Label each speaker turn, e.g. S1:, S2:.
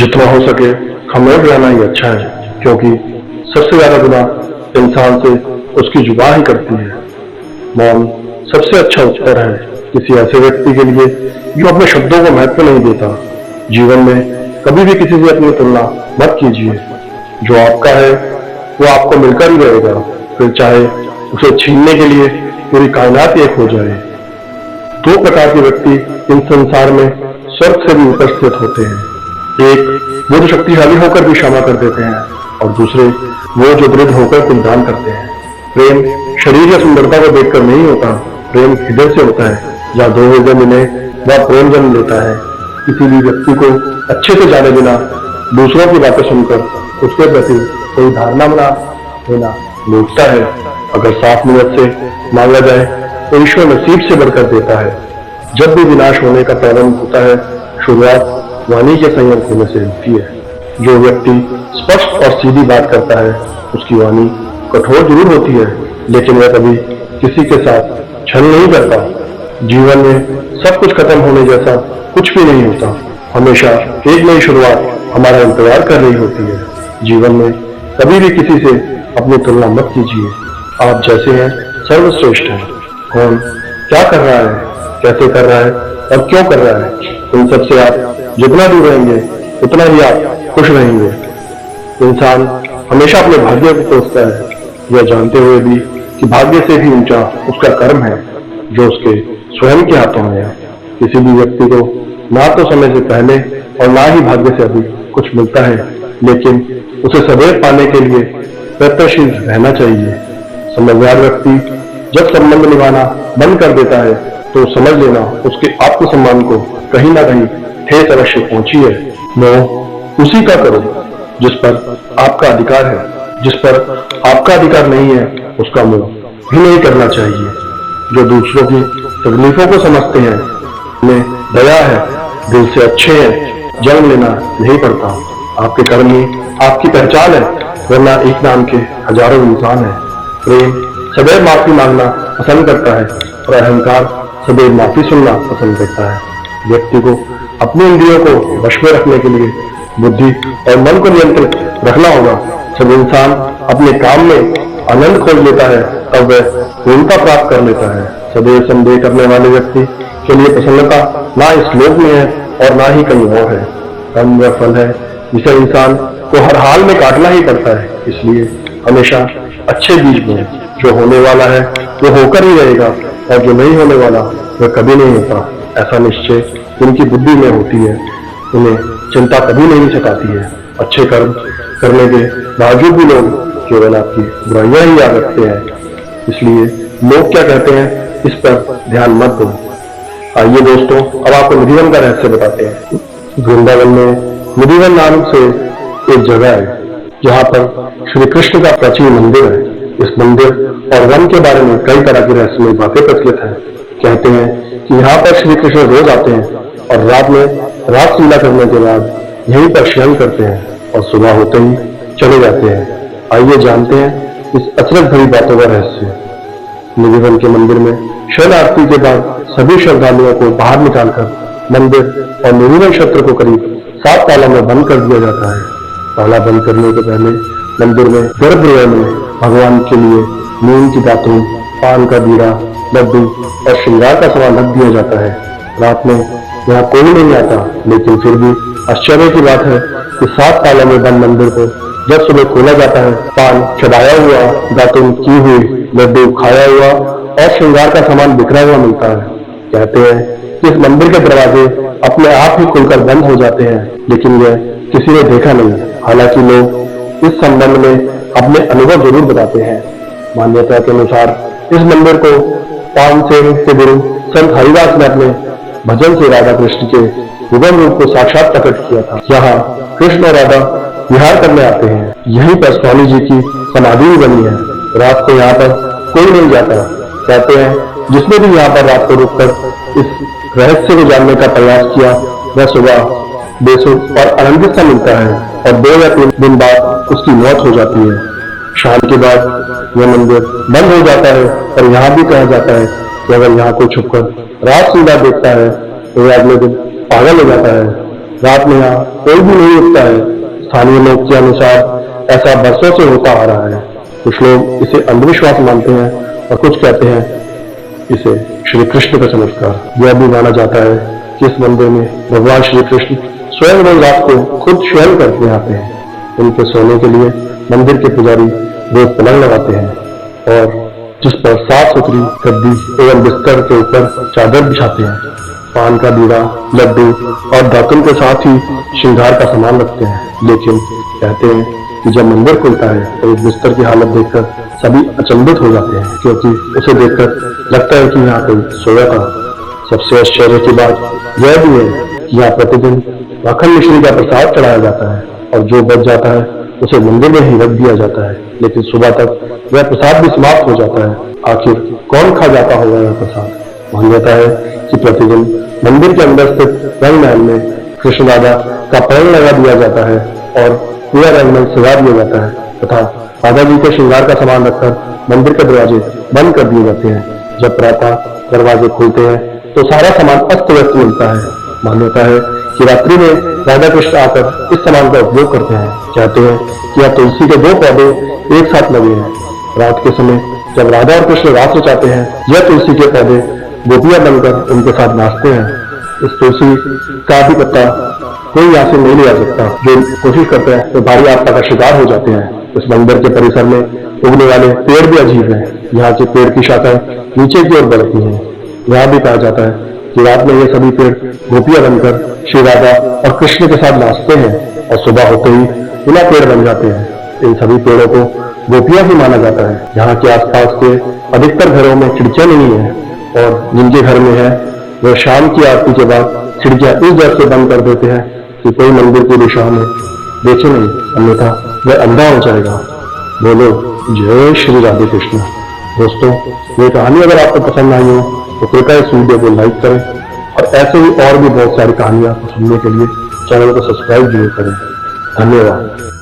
S1: जितना हो सके खामोश रहना ही अच्छा है, क्योंकि सबसे ज्यादा गुनाह इंसान से उसकी जुबान ही करती है। मौन सबसे अच्छा उत्तर है किसी ऐसे व्यक्ति के लिए जो अपने शब्दों को महत्व नहीं देता। जीवन में कभी भी किसी से अपनी तुलना मत कीजिए। जो आपका है वो आपको मिलकर ही रहेगा, फिर चाहे उसे छीनने के लिए पूरी कायनात एक हो जाए। दो प्रकार के व्यक्ति इस संसार में स्वर्ग से भी ऊपर स्थित होते हैं। एक वो जो शक्तिशाली होकर भी क्षमा कर देते हैं, और दूसरे वो जो दृढ़ होकर कुर्बान करते हैं। प्रेम शरीर या सुंदरता को देखकर नहीं होता, प्रेम हृदय से होता है। जहाँ दो हृदय मिले वह प्रेम जन्म लेता है। किसी भी व्यक्ति को अच्छे से जाने बिना दूसरों की बातें सुनकर उसके प्रति कोई धारणा बना लेना मूर्खता है। अगर साफ नियत से मांगा जाए तो ईश्वर नसीब से बढ़कर देता है। जब भी विनाश होने का प्रारंभ होता है, शुरुआत वाणी के संयम होने से होती है। जो व्यक्ति स्पष्ट और सीधी बात करता है उसकी वाणी कठोर जरूर होती है, लेकिन वह कभी किसी के साथ छल नहीं करता। जीवन में सब कुछ खत्म होने जैसा कुछ भी नहीं होता। हमेशा एक नई शुरुआत हमारा इंतजार कर रही होती है। जीवन में कभी भी किसी से अपनी तुलना मत कीजिए। आप जैसे हैं सर्वश्रेष्ठ हैं। कौन क्या कर रहा है, कैसे कर रहा है और क्यों कर रहा है, इन सबसे आप जितना दूर रहेंगे उतना ही आप खुश रहेंगे। इंसान हमेशा अपने भाग्य को कोसता है, यह जानते हुए भी कि भाग्य से भी ऊंचा उसका कर्म है जो उसके स्वयं के हाथों में है। किसी भी व्यक्ति को ना तो समय से पहले और ना ही भाग्य से अभी कुछ मिलता है, लेकिन उसे सदैव पाने के लिए प्रयत्नशील रहना चाहिए। समझदार व्यक्ति जब संबंध निभाना बंद कर देता है तो समझ लेना उसके आत्मसम्मान को कहीं ना कहीं ठेस अवश्य पहुंची है। मोह उसी का करो जिस पर आपका अधिकार है। जिस पर आपका अधिकार नहीं है उसका मोह भी नहीं करना चाहिए। जो दूसरों की तकलीफों को समझते हैं, उन्हें दया है, दिल से अच्छे हैं, जन्म लेना नहीं पड़ता। आपके कर्म ही आपकी पहचान है, वरना एक नाम के हजारों इंसान है। प्रेम सदैव माफी मांगना पसंद करता है और अहंकार सदैव माफी सुनना पसंद करता है। व्यक्ति को अपनी इंद्रियों को वश में रखने के लिए बुद्धि और मन को नियंत्रित रखना होगा। जब इंसान अपने काम में आनंद खोज लेता है तब वह पूर्णता प्राप्त कर लेता है। सदैव संदेह करने वाले व्यक्ति के लिए प्रसन्नता ना इस लोक में है और ना ही कहीं और है। कर्म वह फल है जिसे इंसान को हर हाल में काटना ही पड़ता है। इसलिए हमेशा अच्छे बीज बोएं। जो होने वाला है वो होकर ही रहेगा, और जो नहीं होने वाला वह कभी नहीं होता। ऐसा निश्चय जिनकी बुद्धि में होती है उन्हें चिंता कभी नहीं सताती है। अच्छे कर्म करने के बावजूद भी लोग केवल आपकी बुराइयां ही याद रखते हैं। इसलिए लोग क्या कहते हैं इस पर ध्यान मत दो। आइए दोस्तों, अब आपको निधिवन का रहस्य बताते हैं। वृंदावन में निधिवन नाम से एक जगह है जहाँ पर श्री कृष्ण का प्राचीन मंदिर है। इस मंदिर और वन के बारे में कई तरह की रहस्यमय बातें प्रचलित हैं। कहते हैं कि यहाँ पर श्री कृष्ण रोज आते हैं और रात में रासलीला करने के बाद यहीं पर शयन करते हैं और सुबह होते ही चले जाते हैं। आइए जानते हैं इस अचरज भरी बातों का रहस्य। निधिवन के मंदिर में शयन आरती के बाद सभी श्रद्धालुओं को बाहर निकालकर मंदिर और निधिवन क्षेत्र को करीब 7 तालों में बंद कर दिया जाता है। ताला बंद करने के पहले मंदिर में गर्भगृह में भगवान के लिए नीम की दातुन, पान का बीड़ा, लड्डू और श्रृंगार का सामान रख दिया जाता है। रात में यहाँ कोई नहीं आता, लेकिन फिर भी आश्चर्य की बात है कि 7 तालों में बंद मंदिर को जब सुबह खोला जाता है, पान चढ़ाया हुआ, दातुन की हुई, लड्डू खाया हुआ और श्रृंगार का सामान बिखरा हुआ मिलता है। कहते हैं कि इस मंदिर के दरवाजे अपने आप ही खुलकर बंद हो जाते हैं, लेकिन यह किसी ने देखा नहीं। हालांकि लोग इस संबंध में अपने अनुभव जरूर बताते हैं। मान्यता के अनुसार इस मंदिर को तानसेन के गुरु संत हरिदास ने अपने भजन से राधा कृष्ण के विगम रूप को साक्षात प्रकट किया था। यहाँ कृष्ण और राधा विहार करने आते हैं। यहीं पर स्वामी जी की समाधि भी बनी है। रात को यहाँ पर कोई नहीं जाता। कहते हैं जिसने भी यहाँ पर रात को रुककर इस रहस्य को जानने का प्रयास किया वह सुबह बेसुध और आनंदित सा मिलता है, और 2 या 3 दिन बाद उसकी मौत हो जाती है। शाम के बाद यह मंदिर बंद हो जाता है और यहाँ भी कहा जाता है कि अगर यहाँ कोई छुपकर रासलीला देखता है तो वह अगले दिन पागल हो जाता है। रात में यहाँ कोई भी नहीं उठता है। स्थानीय लोग के अनुसार ऐसा बरसों से होता आ रहा है। कुछ लोग इसे अंधविश्वास मानते हैं और कुछ कहते हैं इसे श्री कृष्ण का चमत्कार। यह भी माना जाता है कि इस मंदिर में भगवान श्री कृष्ण स्वयं रोज रात को खुद शयन करके आते हैं। उनके सोने के लिए मंदिर के पुजारी रोज पलंग लगाते हैं और जिस पर साफ सुथरी गद्दी एवं बिस्तर के ऊपर चादर बिछाते हैं। पान का बीड़ा, लड्डू और दातुन के साथ ही श्रृंगार का सामान रखते हैं। लेकिन कहते हैं कि जब मंदिर खुलता है तो इस बिस्तर की हालत देखकर सभी अचंभित हो जाते हैं, क्योंकि उसे देखकर लगता है कि यहाँ कोई सोया था। सबसे आश्चर्य की बात यह भी है कि यहाँ प्रतिदिन माखन मिश्री का प्रसाद चढ़ाया जाता है और जो बच जाता है उसे मंदिर में ही रख दिया जाता है। लेकिन सुबह तक वह प्रसाद भी समाप्त हो जाता है। आखिर कौन खा जाता होगा यह प्रसाद? मान्यता है कि प्रतिदिन मंदिर के अंदर स्थित रंगमहल में कृष्ण राधा का पलंग लगा दिया जाता है और पूरा रंगमहल सजा दिया जाता है तथा राधा जी के श्रृंगार का सामान रखकर मंदिर के दरवाजे बंद कर दिए जाते हैं। जब प्रातः दरवाजे खुलते हैं तो सारा सामान अस्त व्यस्त मिलता है। मान्यता है कि रात्रि में राधा कृष्ण आकर इस सामान का उपयोग करते हैं। कहते हैं कि यह तुलसी के 2 पौधे एक साथ लगे हैं। रात के समय जब राधा और कृष्ण रास रचाते हैं, यह तुलसी के पौधे गोपियां बनकर उनके साथ नाचते हैं। इस तुलसी का भी पत्ता कोई यहाँ से नहीं लिया सकता। जो कोशिश करते हैं तो भारी आपदा का शिकार हो जाते हैं। इस मंदिर के परिसर में उगने वाले पेड़ भी अजीब हैं। यहाँ के पेड़ की शाखाएं नीचे की ओर बढ़ती हैं। यहाँ भी कहा जाता है कि रात में ये सभी पेड़ गोपियां बनकर श्री राधा और कृष्ण के साथ नाचते हैं और सुबह होते ही बिना पेड़ बन जाते हैं। इन सभी पेड़ों को गोपियां ही माना जाता है। यहाँ के आसपास के अधिकतर घरों में खिड़कियां नहीं है और जिनके घर में है वह शाम की आरती के बाद खिड़कियां इस डर से बंद कर देते हैं कि कोई मंदिर की दिशा में देखे नहीं, अन्यथा वह अंधा हो जाएगा। बोलो जय श्री राधे कृष्ण। दोस्तों, ये कहानी अगर आपको पसंद आई हो तो कृपया इस वीडियो को लाइक करें और ऐसे ही और भी बहुत सारी कहानियां सुनने के लिए चैनल को सब्सक्राइब जरूर करें। धन्यवाद।